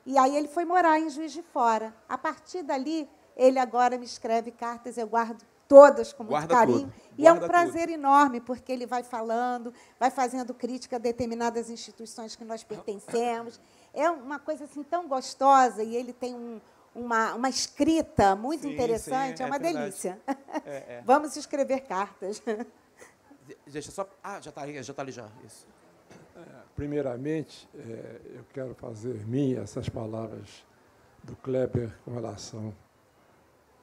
E aí ele foi morar em Juiz de Fora. A partir dali, ele agora me escreve cartas, eu guardo todas com muito carinho. E é um prazer enorme, porque ele vai falando, vai fazendo crítica a determinadas instituições que nós pertencemos. É uma coisa assim tão gostosa, e ele tem uma escrita muito interessante, é uma delícia. Vamos escrever cartas. Deixa só... já está ali já. Isso. Primeiramente, eu quero fazer minhas essas palavras do Kleber com relação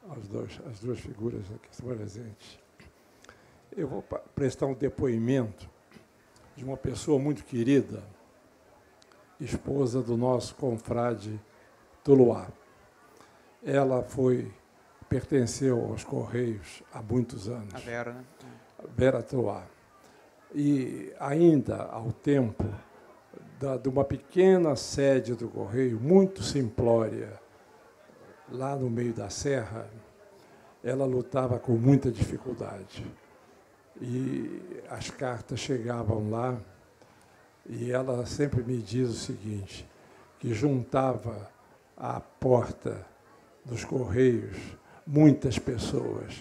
às 2 figuras aqui presentes. Eu vou prestar um depoimento de uma pessoa muito querida, esposa do nosso confrade Tuluá. Ela pertenceu aos Correios há muitos anos. A Vera, né? Vera Tuluá. E ainda ao tempo de uma pequena sede do Correio, muito simplória, lá no meio da serra, ela lutava com muita dificuldade. E as cartas chegavam lá, e ela sempre me diz o seguinte, que juntava à porta dos Correios muitas pessoas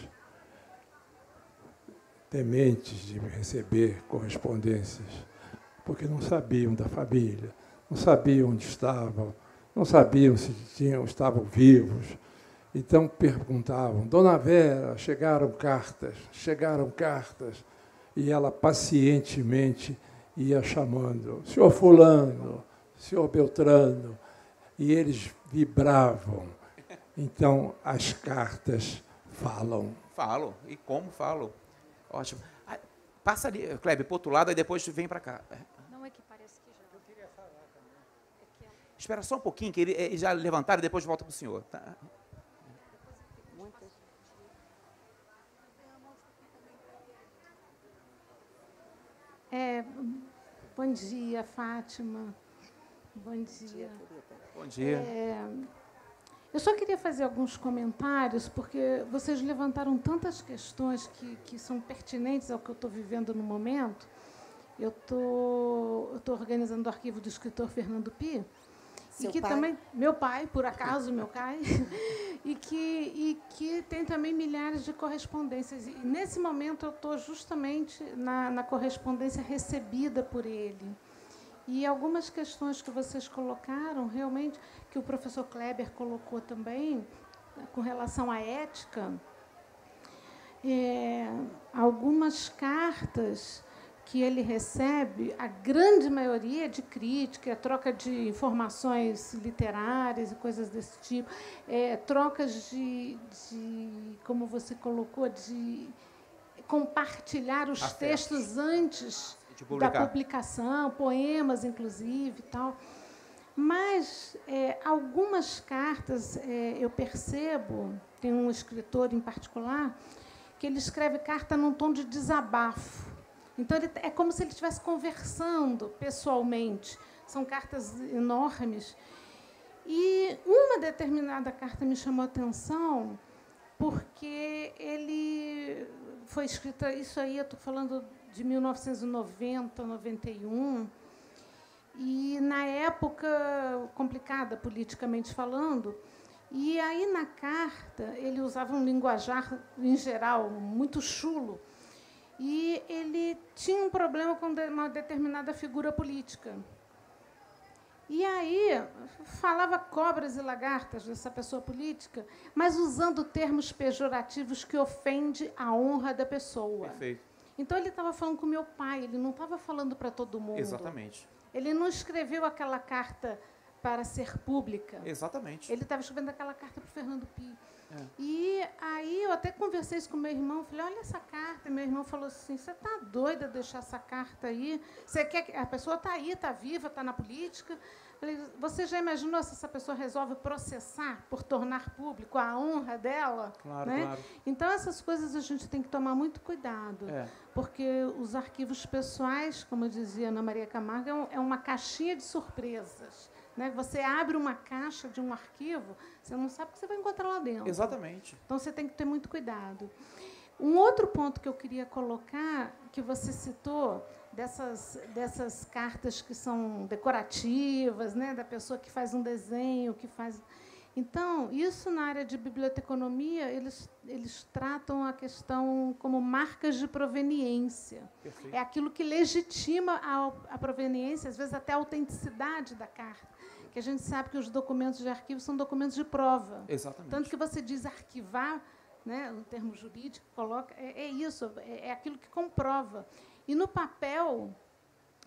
tementes de receber correspondências, porque não sabiam da família, não sabiam onde estavam, não sabiam se estavam vivos. Então perguntavam, Dona Vera, chegaram cartas, chegaram cartas. E ela pacientemente ia chamando, senhor fulano, senhor Beltrano, e eles vibravam. Então, as cartas falam. Falam. E como falam? Ótimo. Passa ali, Kleber, para o outro lado, e depois vem para cá. Não, é que parece que já... Eu queria falar também. Espera só um pouquinho, que eles já levantaram e depois volta para o senhor. Tá? Bom dia, Fátima. Bom dia. Bom dia. Eu só queria fazer alguns comentários, porque vocês levantaram tantas questões que são pertinentes ao que eu estou vivendo no momento. Eu estou organizando o arquivo do escritor Fernando Pi, Seu e que pai? também meu pai, por acaso, meu pai, e que tem também milhares de correspondências. E, nesse momento, eu estou justamente na correspondência recebida por ele. E algumas questões que vocês colocaram, realmente, que o professor Kleber colocou também, com relação à ética, algumas cartas que ele recebe, a grande maioria de crítica, troca de informações literárias e coisas desse tipo, trocas como você colocou, de compartilhar os textos antes da publicação, poemas, inclusive, e tal. Mas algumas cartas, eu percebo, tem um escritor em particular, que ele escreve carta num tom de desabafo. Então, é como se ele estivesse conversando pessoalmente. São cartas enormes. E uma determinada carta me chamou a atenção, porque ele foi escrita, isso aí eu estou falando de 1990, 91, e, na época, complicada politicamente falando, e aí, na carta, ele usava um linguajar, em geral, muito chulo, e ele tinha um problema com uma determinada figura política. E aí, falava cobras e lagartas dessa pessoa política, mas usando termos pejorativos que ofendem a honra da pessoa. Perfeito. Então, ele estava falando com meu pai, ele não estava falando para todo mundo. Exatamente. Ele não escreveu aquela carta para ser pública. Exatamente. Ele estava escrevendo aquela carta para o Fernando Pi. E aí eu até conversei isso com meu irmão, falei, olha essa carta. Meu irmão falou assim, você está doida de deixar essa carta aí? Você quer que a pessoa está aí, está viva, está na política? Falei, você já imaginou se essa pessoa resolve processar por tornar público a honra dela? Claro, né? claro. Então, essas coisas a gente tem que tomar muito cuidado, porque os arquivos pessoais, como dizia Ana Maria Camargo, é uma caixinha de surpresas. Né? Você abre uma caixa de um arquivo, você não sabe o que você vai encontrar lá dentro. Exatamente. Então, você tem que ter muito cuidado. Um outro ponto que eu queria colocar, que você citou, dessas cartas que são decorativas, né? Da pessoa que faz um desenho, que faz... Então, isso, na área de biblioteconomia, eles tratam a questão como marcas de proveniência. Perfeito. É aquilo que legitima a proveniência, às vezes até a autenticidade da carta. Que a gente sabe que os documentos de arquivo são documentos de prova. Exatamente. Tanto que você diz arquivar, né, no termo jurídico, coloca, isso, é aquilo que comprova. E, no papel,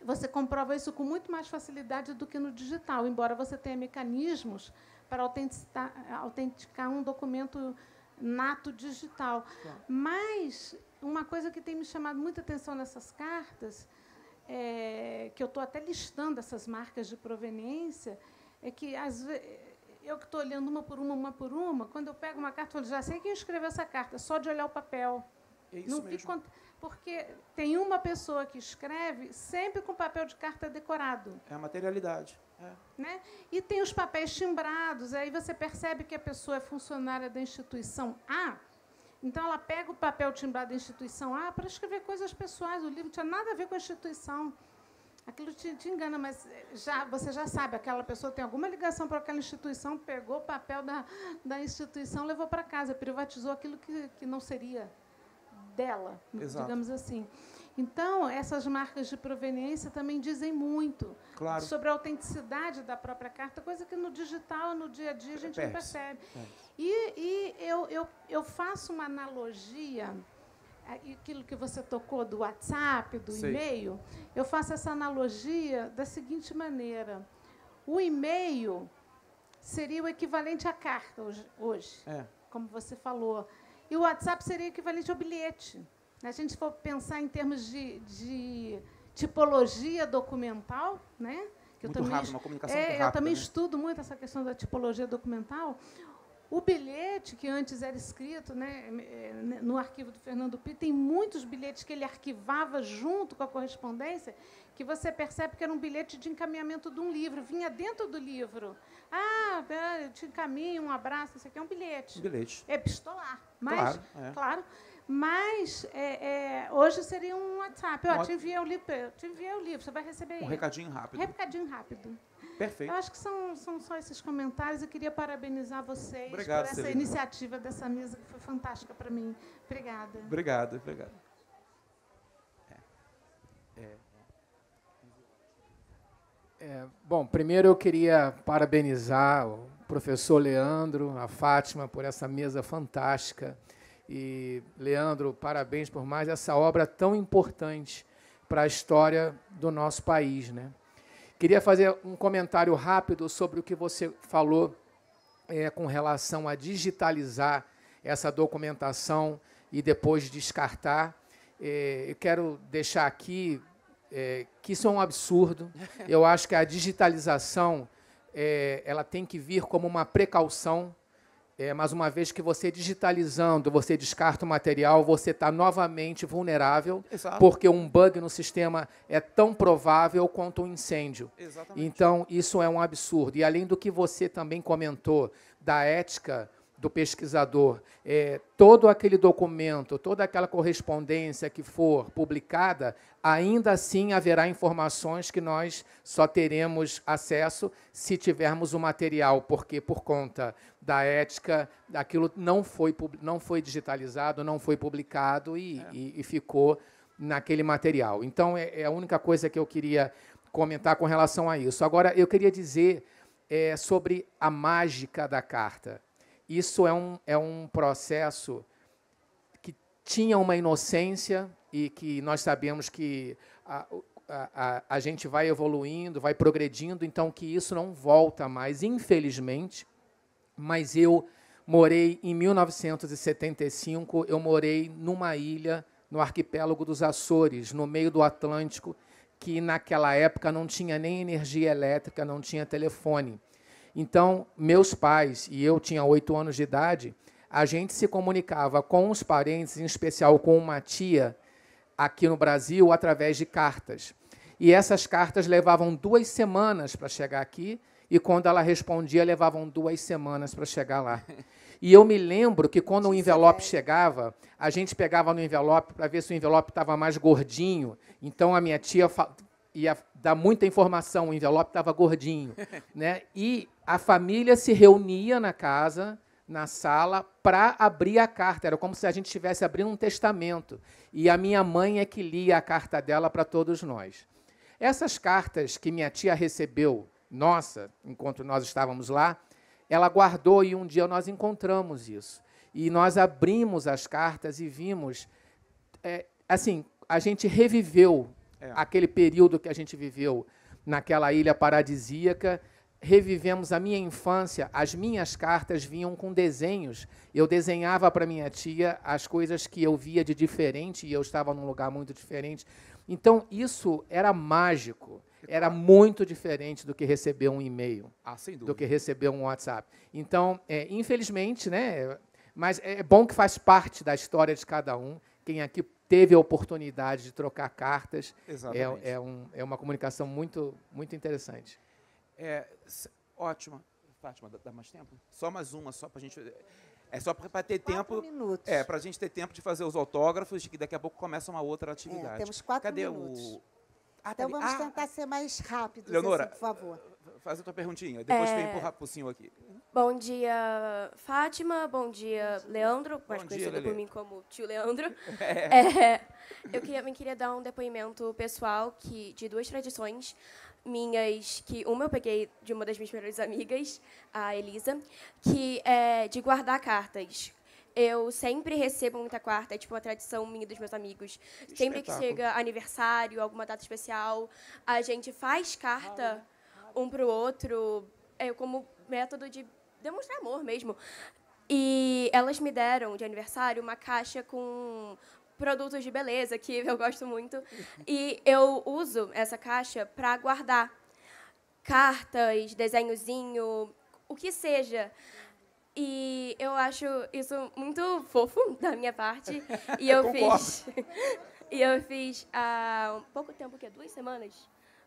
você comprova isso com muito mais facilidade do que no digital, embora você tenha mecanismos para autenticar um documento nato digital. Claro. Mas uma coisa que tem me chamado muita atenção nessas cartas, que eu estou até listando essas marcas de proveniência, é que, às vezes, eu que estou olhando uma por uma, quando eu pego uma carta, eu falo, já sei quem escreveu essa carta, só de olhar o papel. É isso não mesmo. Porque tem uma pessoa que escreve sempre com papel de carta decorado. É a materialidade. Né? E tem os papéis timbrados, aí você percebe que a pessoa é funcionária da instituição A, então ela pega o papel timbrado da instituição A para escrever coisas pessoais. O livro não tinha nada a ver com a instituição. Aquilo te engana, mas você já sabe, aquela pessoa tem alguma ligação para aquela instituição, pegou o papel da instituição, levou para casa, privatizou aquilo que não seria dela, Exato. digamos assim. Então, essas marcas de proveniência também dizem muito sobre a autenticidade da própria carta, coisa que no digital, no dia a dia, a gente não percebe. E eu faço uma analogia, aquilo que você tocou do WhatsApp, do e-mail, eu faço essa analogia da seguinte maneira. O e-mail seria o equivalente à carta hoje, como você falou. E o WhatsApp seria o equivalente ao bilhete. Se a gente for pensar em termos de tipologia documental, né? Que muito rápido, uma comunicação muito rápida. Eu também estudo muito essa questão da tipologia documental. O bilhete, que antes era escrito, né, no arquivo do Fernando Pires, tem muitos bilhetes que ele arquivava junto com a correspondência, que você percebe que era um bilhete de encaminhamento de um livro, vinha dentro do livro. Eu te encaminho, um abraço, isso aqui é um bilhete. Bilhete. É epistolar. Mas, claro. Mas hoje seria um WhatsApp. Te enviei o livro, você vai receber ele. Um recadinho rápido. Recadinho rápido. Perfeito. Eu acho que são só esses comentários. Eu queria parabenizar vocês por essa Celina. iniciativa dessa mesa, que foi fantástica para mim. Obrigada. Obrigado. Bom, primeiro eu queria parabenizar o professor Leandro, a Fátima, por essa mesa fantástica. E, Leandro, parabéns por mais essa obra tão importante para a história do nosso país, né? Queria fazer um comentário rápido sobre o que você falou com relação a digitalizar essa documentação e depois descartar. Eu quero deixar aqui que isso é um absurdo. Eu acho que a digitalização ela tem que vir como uma precaução. Mas uma vez que você digitalizando, você descarta o material, você está novamente vulnerável, porque um bug no sistema é tão provável quanto um incêndio. Exatamente. Então, isso é um absurdo. E além do que você também comentou da ética do pesquisador, todo aquele documento, toda aquela correspondência que for publicada, ainda assim haverá informações que nós só teremos acesso se tivermos o material, porque por conta da ética, aquilo não foi digitalizado, não foi publicado e ficou naquele material. Então, é a única coisa que eu queria comentar com relação a isso. Agora, eu queria dizer sobre a mágica da carta. Isso é um processo que tinha uma inocência e que nós sabemos que a gente vai evoluindo, vai progredindo, então que isso não volta mais, infelizmente. Mas eu morei, em 1975, eu morei numa ilha, no arquipélago dos Açores, no meio do Atlântico, que naquela época não tinha nem energia elétrica, não tinha telefone. Então, meus pais, e eu tinha 8 anos de idade, a gente se comunicava com os parentes, em especial com uma tia, aqui no Brasil, através de cartas. E essas cartas levavam 2 semanas para chegar aqui, e quando ela respondia, levavam 2 semanas para chegar lá. E eu me lembro que, quando o envelope chegava, a gente pegava no envelope para ver se o envelope estava mais gordinho. Então, a minha tia ia dar muita informação, o envelope estava gordinho, né? E a família se reunia na casa, na sala, para abrir a carta. Era como se a gente estivesse abrindo um testamento. E a minha mãe é que lia a carta dela para todos nós. Essas cartas que minha tia recebeu, enquanto nós estávamos lá, ela guardou e um dia nós encontramos isso. E nós abrimos as cartas e vimos... assim, a gente reviveu aquele período que a gente viveu naquela ilha paradisíaca, revivemos a minha infância, as minhas cartas vinham com desenhos, eu desenhava para minha tia as coisas que eu via de diferente, e eu estava num lugar muito diferente. Então, isso era mágico, era muito diferente do que receber um e-mail, do que receber um WhatsApp. Então, infelizmente, né, mas é bom que faz parte da história de cada um. Quem aqui teve a oportunidade de trocar cartas, é uma comunicação muito, muito interessante. Ótimo. Fátima, dá mais tempo? Só mais uma, só para a gente... só para ter 4 tempo... minutos. Para a gente ter tempo de fazer os autógrafos, que daqui a pouco começa uma outra atividade. Temos 4 minutos. Então, vamos tentar ser mais rápidos, Leonora, assim, por favor. faz a tua perguntinha, depois vem empurrar pro senhor aqui. Bom dia, Fátima. Bom dia, Leandro, mais conhecido por mim como tio Leandro. Eu queria dar um depoimento pessoal de 2 tradições minhas, que uma eu peguei de uma das minhas melhores amigas, a Elisa, que é de guardar cartas. Eu sempre recebo muita carta, é tipo uma tradição minha dos meus amigos. Sempre que chega aniversário, alguma data especial, a gente faz carta um para o outro, como método de demonstrar amor mesmo. E elas me deram de aniversário uma caixa com produtos de beleza, que eu gosto muito. E eu uso essa caixa para guardar cartas, desenhozinho, o que seja. E eu acho isso muito fofo da minha parte. E eu fiz há pouco tempo, 2 semanas?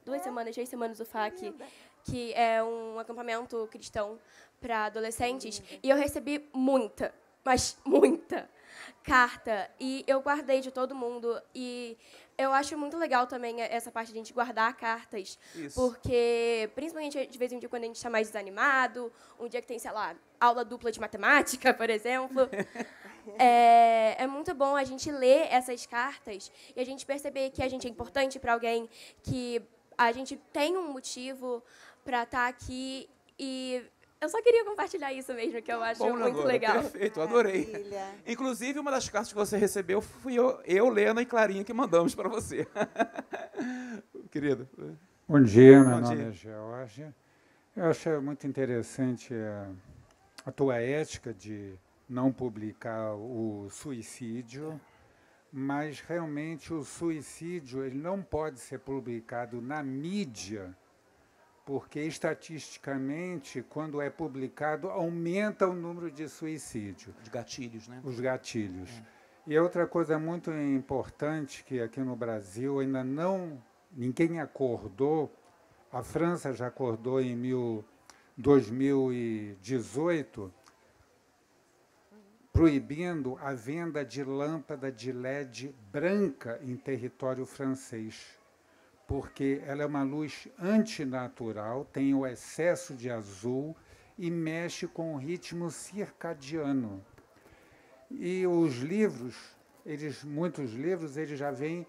2 semanas, 3 semanas o FAC, que é um acampamento cristão para adolescentes. E eu recebi muita, mas muita carta. E eu guardei de todo mundo. E eu acho muito legal também essa parte de a gente guardar cartas. Isso. Porque, principalmente, de vez em quando, quando a gente está mais desanimado, um dia que tem, sei lá, aula dupla de matemática, por exemplo, é muito bom a gente ler essas cartas e a gente perceber que a gente é importante para alguém, que a gente tem um motivo para estar aqui. E eu só queria compartilhar isso mesmo, que eu acho muito legal. Perfeito, adorei. Maravilha. Inclusive, uma das cartas que você recebeu fui eu, Lena e Clarinha, que mandamos para você. Querido. Bom dia, meu nome é Georgia. Eu acho muito interessante a tua ética de não publicar o suicídio, mas realmente o suicídio ele não pode ser publicado na mídia, porque estatisticamente, quando é publicado, aumenta o número de suicídio. Os gatilhos, né? Os gatilhos. E outra coisa muito importante, que aqui no Brasil ainda ninguém acordou, a França já acordou em 2018, proibindo a venda de lâmpada de LED branca em território francês, porque ela é uma luz antinatural, tem o excesso de azul e mexe com o ritmo circadiano. E os livros, muitos livros, eles já vêm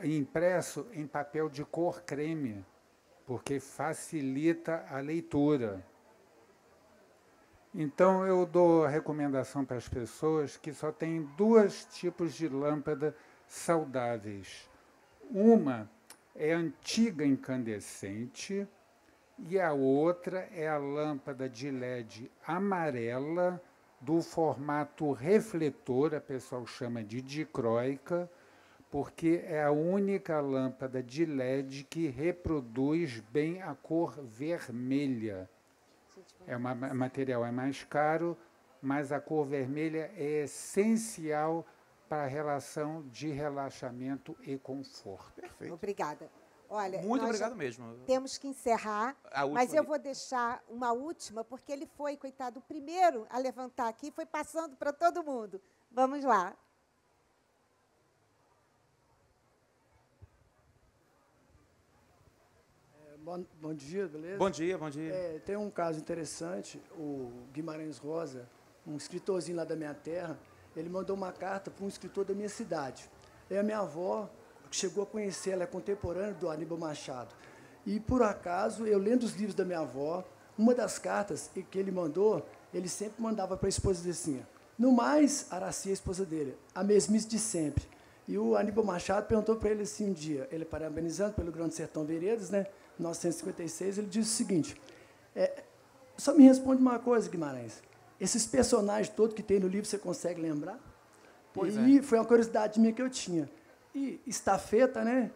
impresso em papel de cor creme, porque facilita a leitura. Então, eu dou a recomendação para as pessoas que só tem 2 tipos de lâmpada saudáveis. Uma é antiga incandescente e a outra é a lâmpada de LED amarela do formato refletor, a pessoa chama de dicróica, porque é a única lâmpada de LED que reproduz bem a cor vermelha. O material é mais caro, mas a cor vermelha é essencial para a relação de relaxamento e conforto. Perfeito. Obrigada. Olha, muito obrigado mesmo. Temos que encerrar, mas eu vou deixar uma última, porque ele foi, coitado, o primeiro a levantar aqui, foi passando para todo mundo. Vamos lá. Bom dia, beleza? Bom dia, bom dia. Tem um caso interessante, o Guimarães Rosa, um escritorzinho lá da minha terra, ele mandou uma carta para um escritor da minha cidade. E a minha avó chegou a conhecer, ela é contemporânea do Aníbal Machado. E, por acaso, eu lendo os livros da minha avó, uma das cartas que ele mandou, ele sempre mandava para a esposa assim, no mais, Araci, a esposa dele, a mesmice de sempre. E o Aníbal Machado perguntou para ele assim um dia, ele parabenizando pelo Grande Sertão Veredas, né? 1956, ele disse o seguinte, só me responde uma coisa, Guimarães, esses personagens todos que tem no livro, você consegue lembrar? E foi uma curiosidade minha que eu tinha. E estafeta, né?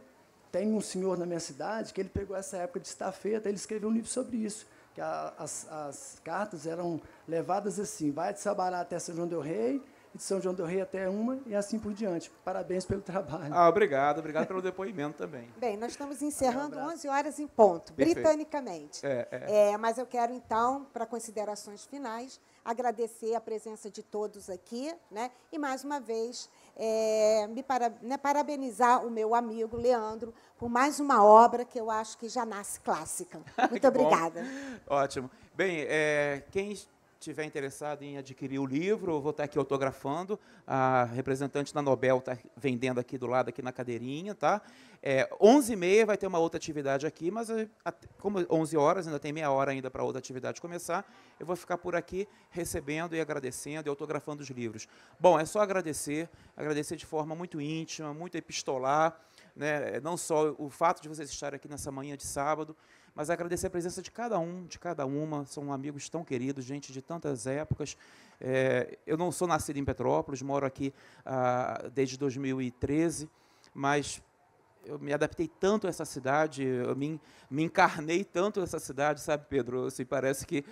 Tem um senhor na minha cidade que ele pegou essa época de estafeta, ele escreveu um livro sobre isso, que as cartas eram levadas assim, vai de Sabará até São João del Rei, de São João del Rei até uma, e assim por diante. Parabéns pelo trabalho. Obrigado pelo depoimento também. Bem, nós estamos encerrando 11 horas em ponto, perfeito, britanicamente. Mas eu quero, então, para considerações finais, agradecer a presença de todos aqui, né? E, mais uma vez, parabenizar o meu amigo Leandro por mais uma obra que eu acho que já nasce clássica. Muito obrigada. Ótimo. Bem, quem estiver interessado em adquirir o livro, eu vou estar aqui autografando. A representante da Nobel está vendendo aqui do lado, aqui na cadeirinha, tá? 11h30 vai ter uma outra atividade aqui, mas como 11 horas, ainda tem meia hora ainda para outra atividade começar, eu vou ficar por aqui recebendo e agradecendo e autografando os livros. Bom, é só agradecer de forma muito íntima, muito epistolar, né? Não só o fato de vocês estarem aqui nessa manhã de sábado, mas agradecer a presença de cada um, de cada uma. São amigos tão queridos, gente de tantas épocas. Eu não sou nascido em Petrópolis, moro aqui desde 2013, mas eu me adaptei tanto a essa cidade, eu me encarnei tanto nessa cidade, sabe, Pedro? Assim, parece que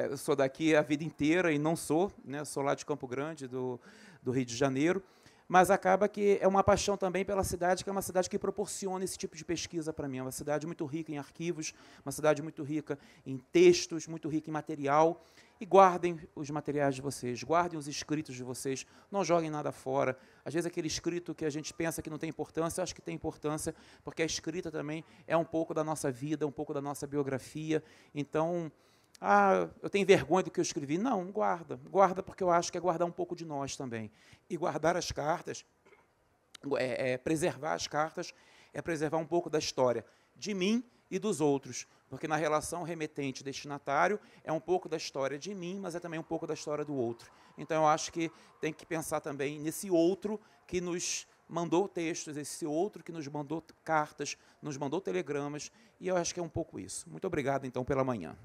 eu sou daqui a vida inteira e não sou, né? Sou lá de Campo Grande, do Rio de Janeiro. Mas acaba que é uma paixão também pela cidade, que é uma cidade que proporciona esse tipo de pesquisa para mim. É uma cidade muito rica em arquivos, uma cidade muito rica em textos, muito rica em material. E guardem os materiais de vocês, guardem os escritos de vocês, não joguem nada fora. Às vezes aquele escrito que a gente pensa que não tem importância, eu acho que tem importância, porque a escrita também é um pouco da nossa vida, um pouco da nossa biografia. Então, eu tenho vergonha do que eu escrevi. Não, guarda porque eu acho que é guardar um pouco de nós também. E guardar as cartas, preservar as cartas, é preservar um pouco da história de mim e dos outros, porque na relação remetente-destinatário é um pouco da história de mim, mas é também um pouco da história do outro. Então, eu acho que tem que pensar também nesse outro que nos mandou textos, esse outro que nos mandou cartas, nos mandou telegramas, e eu acho que é um pouco isso. Muito obrigado, então, pela manhã.